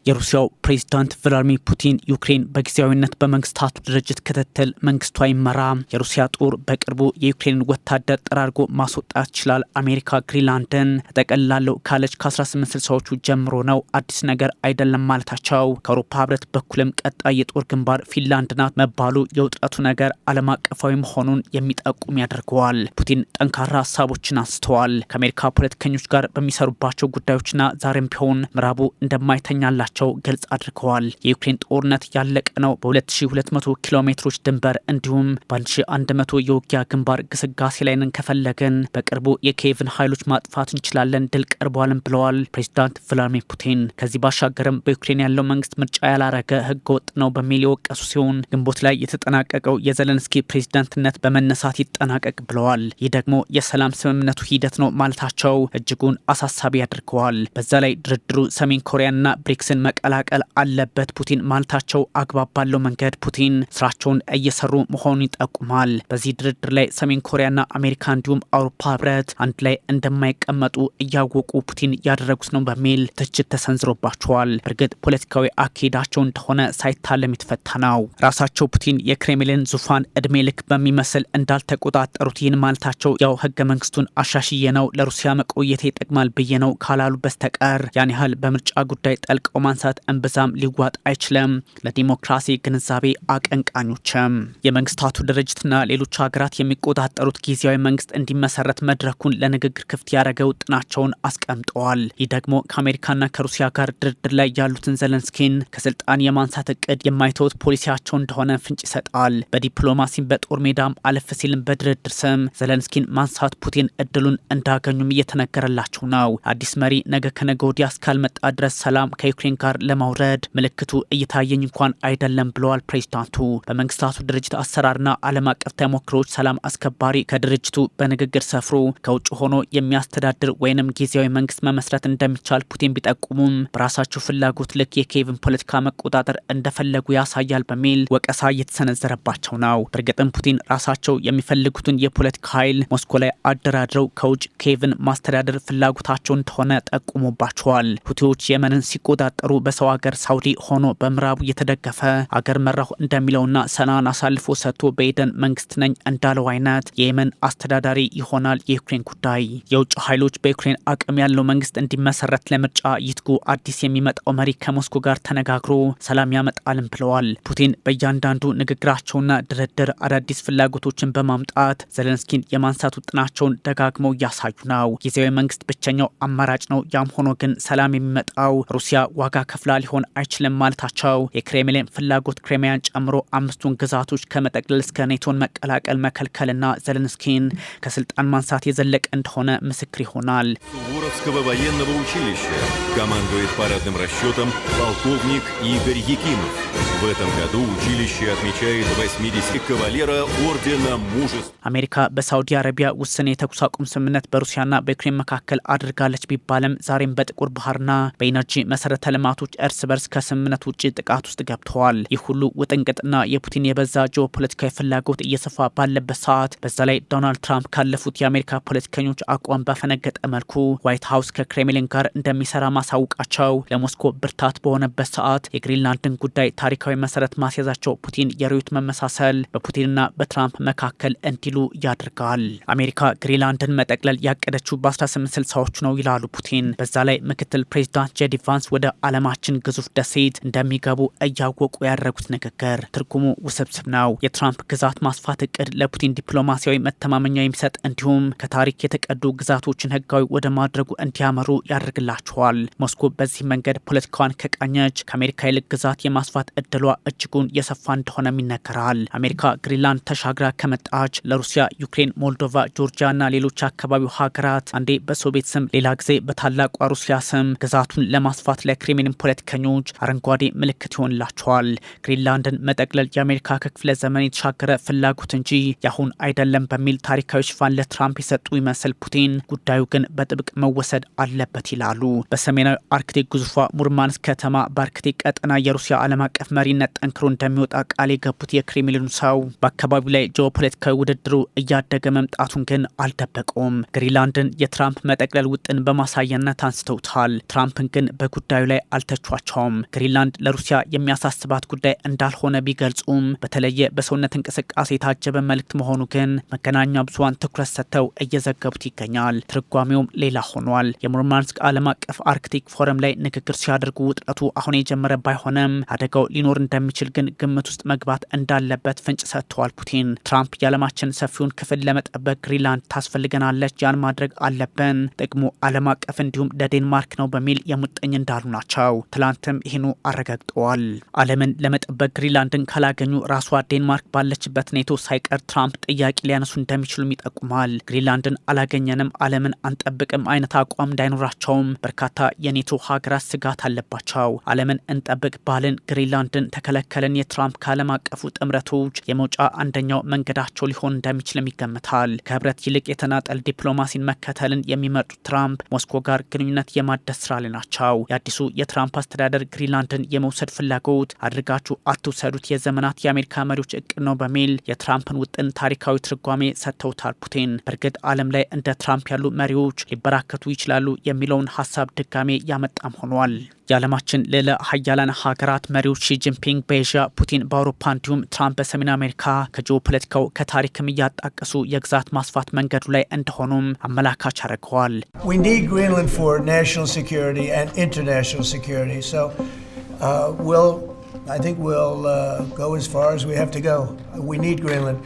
የሩሲያው ፕሬዝዳንት ቭላድሚር ፑቲን ዩክሬን በጊዜያዊነት በመንግስታቱ ድርጅት ክትትል መንግስቷ ይመራ፣ የሩሲያ ጦር በቅርቡ የዩክሬን ወታደር ጠራርጎ ማስወጣት ይችላል፣ አሜሪካ ግሪንላንድን እጠቀልላለሁ ካለች ከ1860ዎቹ ጀምሮ ነው፣ አዲስ ነገር አይደለም ማለታቸው፣ ከአውሮፓ ህብረት በኩልም ቀጣይ የጦር ግንባር ፊንላንድ ናት መባሉ የውጥረቱ ነገር ዓለም አቀፋዊ መሆኑን የሚጠቁም ያደርገዋል። ፑቲን ጠንካራ ሀሳቦችን አንስተዋል። ከአሜሪካ ፖለቲከኞች ጋር በሚሰሩባቸው ጉዳዮችና ዛሬም ቢሆን ምዕራቡ እንደማይተኛላቸው ግልጽ አድርገዋል። የዩክሬን ጦርነት ያለቀ ነው በ2200 ኪሎ ሜትሮች ድንበር እንዲሁም በ1100 የውጊያ ግንባር ግስጋሴ ላይ ነን፣ ከፈለግን በቅርቡ የኪየቭን ኃይሎች ማጥፋት እንችላለን፣ ድል ቀርቧልም ብለዋል ፕሬዝዳንት ቭላድሚር ፑቲን። ከዚህ ባሻገርም በዩክሬን ያለው መንግስት ምርጫ ያላረገ ህገ ወጥ ነው በሚል የወቀሱ ሲሆን ግንቦት ላይ የተጠናቀቀው የዘለንስኪ ፕሬዝዳንትነት በመነሳት ይጠናቀቅ ብለዋል። ይህ ደግሞ የሰላም ስምምነቱ ሂደት ነው ማለታቸው እጅጉን አሳሳቢ ያደርገዋል። በዛ ላይ ድርድሩ ሰሜን ኮሪያና ብሪክስን መቀላቀል አለበት ፑቲን ማለታቸው አግባብ ባለው መንገድ ፑቲን ስራቸውን እየሰሩ መሆኑን ይጠቁማል። በዚህ ድርድር ላይ ሰሜን ኮሪያና አሜሪካ እንዲሁም አውሮፓ ህብረት አንድ ላይ እንደማይቀመጡ እያወቁ ፑቲን ያደረጉት ነው በሚል ትችት ተሰንዝሮባቸዋል። እርግጥ ፖለቲካዊ አካሄዳቸው እንደሆነ ሳይታለም የተፈታ ነው። ራሳቸው ፑቲን የክሬምሊን ዙፋን እድሜ ልክ በሚመስል እንዳልተቆጣጠሩት ይህን ማለታቸው ያው ህገ መንግስቱን አሻሽዬ ነው ለሩሲያ መቆየት ይጠቅማል ብዬ ነው ካላሉ በስተቀር ያን ያህል በምርጫ ጉዳይ ጠልቀው ማንሳት እንብዛም ሊዋጥ አይችልም። ለዲሞክራሲ ግንዛቤ አቀንቃኞችም የመንግስታቱ ድርጅትና ሌሎች ሀገራት የሚቆጣጠሩት ጊዜያዊ መንግስት እንዲመሰረት መድረኩን ለንግግር ክፍት ያደረገ ውጥናቸውን አስቀምጠዋል። ይህ ደግሞ ከአሜሪካና ከሩሲያ ጋር ድርድር ላይ ያሉትን ዘለንስኪን ከስልጣን የማንሳት እቅድ የማይተውት ፖሊሲያቸው እንደሆነ ፍንጭ ይሰጣል። በዲፕሎማሲም በጦር ሜዳም አለፍ ሲልም በድርድር ስም ዘለንስኪን ማንሳት ፑቲን እድሉን እንዳገኙም እየተነገረላቸው ነው። አዲስ መሪ ነገ ከነገ ወዲያ እስካልመጣ ድረስ ሰላም ከዩክሬን ጋር ለማውረድ ምልክቱ እየታየኝ እንኳን አይደለም ብለዋል ፕሬዝዳንቱ። በመንግስታቱ ድርጅት አሰራርና ዓለም አቀፍ ተሞክሮች ሰላም አስከባሪ ከድርጅቱ በንግግር ሰፍሮ ከውጭ ሆኖ የሚያስተዳድር ወይንም ጊዜያዊ መንግስት መመስረት እንደሚቻል ፑቲን ቢጠቁሙም በራሳቸው ፍላጎት ልክ የኪየቭን ፖለቲካ መቆጣጠር እንደፈለጉ ያሳያል በሚል ወቀሳ እየተሰነዘረባቸው ነው። በእርግጥም ፑቲን ራሳቸው የሚፈልጉትን የፖለቲካ ኃይል ሞስኮ ላይ አደራድረው ከውጭ ኪየቭን ማስተዳደር ፍላጎታቸው እንደሆነ ጠቁሞባቸዋል። ሁቲዎች የመንን ሲቆጣጠሩ በሰው ሀገር ሳውዲ ሆኖ በምዕራቡ የተደገፈ አገር መራሁ እንደሚለውና ሰናን አሳልፎ ሰጥቶ በኤደን መንግስት ነኝ እንዳለው አይነት የየመን አስተዳዳሪ ይሆናል የዩክሬን ጉዳይ። የውጭ ኃይሎች በዩክሬን አቅም ያለው መንግስት እንዲመሰረት ለምርጫ ይትጉ፣ አዲስ የሚመጣው መሪ ከሞስኮ ጋር ተነጋግሮ ሰላም ያመጣልም ብለዋል። ፑቲን በእያንዳንዱ ንግግራቸውና ድርድር አዳዲስ ፍላጎቶችን በማምጣት ዘለንስኪን የማንሳት ውጥናቸውን ደጋግመው እያሳዩ ነው። ጊዜያዊ መንግስት ብቸኛው አማራጭ ነው። ያም ሆኖ ግን ሰላም የሚመጣው ሩሲያ ዋጋ ከፍላ ሊሆን አይችልም ማለታቸው የክሬምሊን ፍላጎት ክሬሚያን ጨምሮ 5ቱን ግዛቶች ከመጠቅለል እስከ ኔቶን መቀላቀል መከልከልና ዘለንስኪን ከስልጣን ማንሳት የዘለቀ እንደሆነ ምስክር ይሆናል። Суворовского военного училища командует парадным расчетом полковник Игорь Якимов. В этом году училище отмечает 80 кавалера ордена мужества. አሜሪካ በሳውዲ አረቢያ ውስን የተኩስ አቁም ስምምነት በሩሲያና በዩክሬን መካከል አድርጋለች ቢባልም ዛሬም በጥቁር ባህርና በኢነርጂ መሰረተ ልማቶች እርስ በርስ ከስምምነት ውጭ ጥቃት ውስጥ ገብተዋል። ይህ ሁሉ ውጥንቅጥና የፑቲን የበዛ ጂኦፖለቲካዊ ፍላጎት እየሰፋ ባለበት ሰዓት በዛ ላይ ዶናልድ ትራምፕ ካለፉት የአሜሪካ ፖለቲከኞች አቋም ባፈነገጠ መልኩ ዋይት ሀውስ ከክሬምሊን ጋር እንደሚሰራ ማሳወቃቸው ለሞስኮ ብርታት በሆነበት ሰዓት የግሪንላንድን ጉዳይ ታሪካዊ መሰረት ማስያዛቸው ፑቲን የርዕዮት መመሳሰል በፑቲንና በትራምፕ መካከል እንዲሉ ያደርጋል። አሜሪካ ግሪንላንድን መጠቅለል ያቀደችው በ1860ዎቹ ነው ይላሉ ፑቲን። በዛ ላይ ምክትል ፕሬዚዳንት ጄዲ ቫንስ ወደ ዓለማችን ግዙፍ ደሴት እንደሚገቡ እያወቁ ያደረጉት ንግግር ትርጉሙ ውስብስብ ነው። የትራምፕ ግዛት ማስፋት እቅድ ለፑቲን ዲፕሎማሲያዊ መተማመኛ የሚሰጥ እንዲሁም ከታሪክ የተቀዱ ግዛቶችን ህጋዊ ወደ ማድረጉ እንዲያመሩ ያደርግላቸዋል። ሞስኮ በዚህ መንገድ ፖለቲካዋን ከቃኘች ከአሜሪካ ይልቅ ግዛት የማስፋት እድሏ እጅጉን የሰፋ እንደሆነም ይነገራል። አሜሪካ ግሪንላንድ ተሻግራ ከመጣች ለሩሲያ ዩክሬን፣ ሞልዶቫ፣ ጆርጂያ እና ሌሎች አካባቢው ሀገራት አንዴ በሶቪየት ስም ሌላ ጊዜ በታላቋ ሩሲያ ስም ግዛቱን ለማስፋት ለክሬምሊን ፖለቲከኞች አረንጓዴ ምልክት ይሆንላቸዋል። ግሪንላንድን መጠቅለል የአሜሪካ ከክፍለ ዘመን የተሻገረ ፍላጎት እንጂ ያሁን አይደለም በሚል ታሪካዊ ሽፋን ለትራምፕ የሰጡ ይመስል ፑቲን ጉዳዩ ግን በጥብቅ መወሰድ አለበት ይላሉ። በሰሜናዊ አርክቲክ ግዙፏ ሙርማንስክ ከተማ በአርክቲክ ቀጠና የሩሲያ ዓለም አቀፍ መሪነት ጠንክሮ እንደሚወጣ ቃል የገቡት የክሬምሊኑ ሰው በአካባቢው ላይ ጂኦፖለቲካዊ ውድድሩ እያደገ መምጣቱን ግን አልደበቁም። ግሪንላንድን የትራምፕ መጠቅለል ውጥን በማሳያነት አንስተውታል። ትራምፕን ግን በጉዳዩ ላይ አልተቿቸውም። ግሪንላንድ ለሩሲያ የሚያሳስባት ጉዳይ እንዳልሆነ ቢገልጹም በተለየ በሰውነት እንቅስቃሴ የታጀበ መልእክት መሆኑ ግን መገናኛ ብዙሃን ትኩረት ሰጥተው እየዘገቡት ይገኛል። ትርጓሜውም ሌላ ሆኗል። የሙርማንስክ ዓለም አቀፍ አርክቲክ ፎረም ላይ ንግግር ሲያደርጉ ውጥረቱ አሁን የጀመረ ባይሆንም አደጋው ሊኖር እንደሚችል ግን ግምት ውስጥ መግባት እንዳለበት ፍንጭ ሰጥተዋል ፑቲን። ትራምፕ የዓለማችን ሰፊውን ክፍል ለመጠበቅ ግሪንላንድ ታስፈልገናለች፣ ያን ማድረግ አለብን፣ ጥቅሙ ዓለም አቀፍ እንዲሁም ለዴንማርክ ነው በሚል የሙጥኝ እንዳሉ ናቸው። ትላንትም ይህኑ አረጋግጠዋል። ዓለምን ለመጠበቅ ግሪንላንድን ካላገኙ ራሷ ዴንማርክ ባለችበት ኔቶ ሳይቀር ትራምፕ ጥያቄ ሊያነሱ እንደሚችሉም ይጠቁማል። ግሪንላንድን አላገኘንም፣ ዓለምን አንጠብቅም አይነት አቋም እንዳይኖራቸውም በርካታ የኔቶ ሀገራት ስጋት አለባቸው። ዓለምን እንጠብቅ ባልን ግሪንላንድን ተከለከልን የትራምፕ ከዓለም አቀፉ ጥምረቶች የመውጫ አንደኛው መንገዳቸው ሊሆን እንደሚችልም ይገመታል። ከህብረት ይልቅ የተናጠል ዲፕሎማሲን መከተልን የሚመርጡት ትራምፕ ሞስኮ ጋር ግንኙነት የማደስ ስራ ላይ ናቸው። የአዲሱ የትራምፕ አስተዳደር ግሪንላንድን የመውሰድ ፍላጎት አድርጋችሁ አትውሰዱት የዘመናት የአሜሪካ መሪዎች እቅድ ነው በሚል የትራምፕን ውጥን ታሪካዊ ትርጓሜ ሰጥተውታል ፑቲን። በእርግጥ ዓለም ላይ እንደ ትራምፕ ያሉ መሪዎች ሊበራከቱ ይችላሉ የሚለውን ሀሳብ ድጋሜ ያመጣም ሆኗል። የዓለማችን ሌላ ሀያላን ሀገራት መሪዎች ሺጂንፒንግ በኤዥያ፣ ፑቲን በአውሮፓ እንዲሁም ትራምፕ በሰሜን አሜሪካ ከጂኦፖለቲካው ከታሪክም እያጣቀሱ የግዛት ማስፋት መንገዱ ላይ እንደሆኑም አመላካች አድርገዋል። We need Greenland for national security and international security. So I think we'll go as far as we have to go. We need Greenland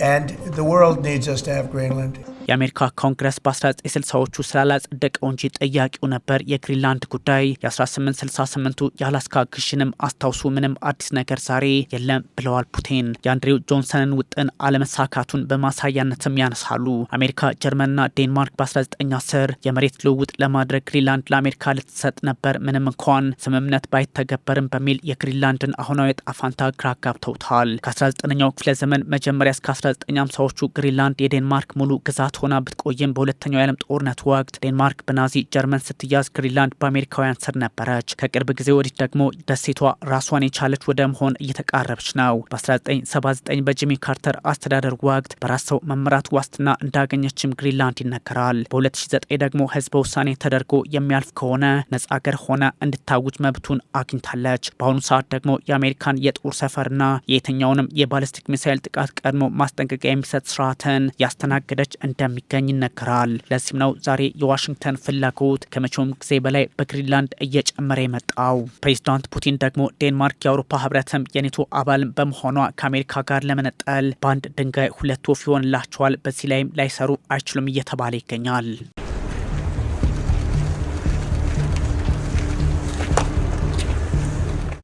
and the world needs us to have Greenland. የአሜሪካ ኮንግረስ በ1960ዎቹ ስላላጸደቀው እንጂ ጠያቂው ነበር የግሪንላንድ ጉዳይ። የ1868ቱ የአላስካ ግዥንም አስታውሱ፣ ምንም አዲስ ነገር ዛሬ የለም ብለዋል ፑቲን። የአንድሬው ጆንሰንን ውጥን አለመሳካቱን በማሳያነትም ያነሳሉ። አሜሪካ፣ ጀርመንና ዴንማርክ በ1910 የመሬት ልውውጥ ለማድረግ ግሪንላንድ ለአሜሪካ ልትሰጥ ነበር፣ ምንም እንኳን ስምምነት ባይተገበርም በሚል የግሪንላንድን አሁናዊ ዕጣ ፈንታ ግራ ጋብተውታል። ከ19ኛው ክፍለ ዘመን መጀመሪያ እስከ 1950ዎቹ ግሪንላንድ የዴንማርክ ሙሉ ግዛት ሆና ብትቆይም በሁለተኛው የዓለም ጦርነት ወቅት ዴንማርክ በናዚ ጀርመን ስትያዝ ግሪንላንድ በአሜሪካውያን ስር ነበረች። ከቅርብ ጊዜ ወዲህ ደግሞ ደሴቷ ራሷን የቻለች ወደ መሆን እየተቃረበች ነው። በ1979 በጂሚ ካርተር አስተዳደር ወቅት በራስ ሰው መመራት ዋስትና እንዳገኘችም ግሪንላንድ ይነገራል። በ2009 ደግሞ ህዝበ ውሳኔ ተደርጎ የሚያልፍ ከሆነ ነጻ ሀገር ሆነ እንድታውጅ መብቱን አግኝታለች። በአሁኑ ሰዓት ደግሞ የአሜሪካን የጦር ሰፈርና የየትኛውንም የባሊስቲክ ሚሳይል ጥቃት ቀድሞ ማስጠንቀቂያ የሚሰጥ ስርዓትን ያስተናገደች እንደሚገኝ ይነገራል። ለዚህም ነው ዛሬ የዋሽንግተን ፍላጎት ከመቼውም ጊዜ በላይ በግሪንላንድ እየጨመረ የመጣው። ፕሬዚዳንት ፑቲን ደግሞ ዴንማርክ የአውሮፓ ህብረትም የኔቶ አባል በመሆኗ ከአሜሪካ ጋር ለመነጠል በአንድ ድንጋይ ሁለት ወፍ ይሆንላቸዋል፣ በዚህ ላይም ላይሰሩ አይችሉም እየተባለ ይገኛል።